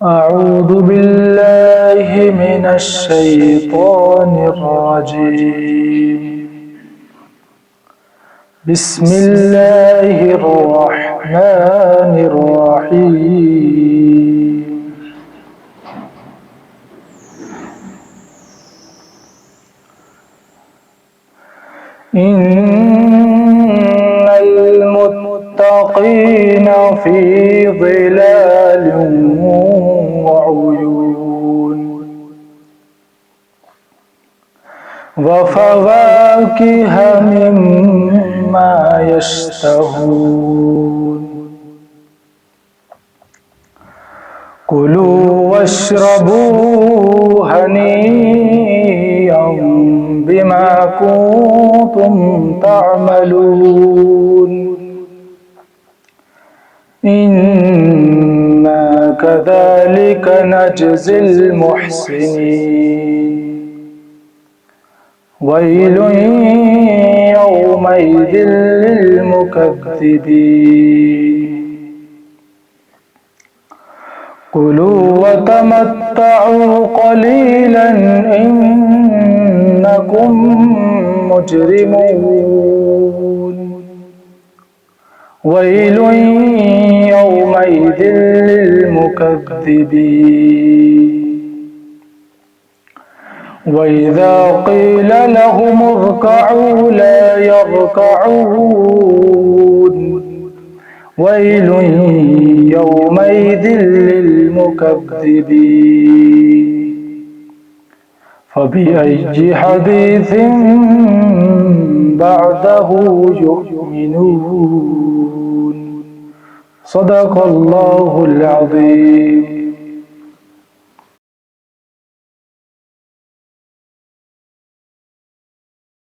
أعوذ بالله من الشيطان الرجيم. بسم الله الرحمن الرحيم. إن المتقين في ظلال وعيون وفواكه مما يشتهون كلوا واشربوا هنيئا بما كنتم تعملون إنا كذلك نجزي المحسنين ويل يومئذ للمكذبين كلوا وتمتعوا قليلا إنكم مجرمون ويل يومئذ للمكذبين وإذا قيل لهم اركعوا لا يركعون ويل يومئذ للمكذبين فبأي حديث بعده يؤمنون صدق الله العظيم.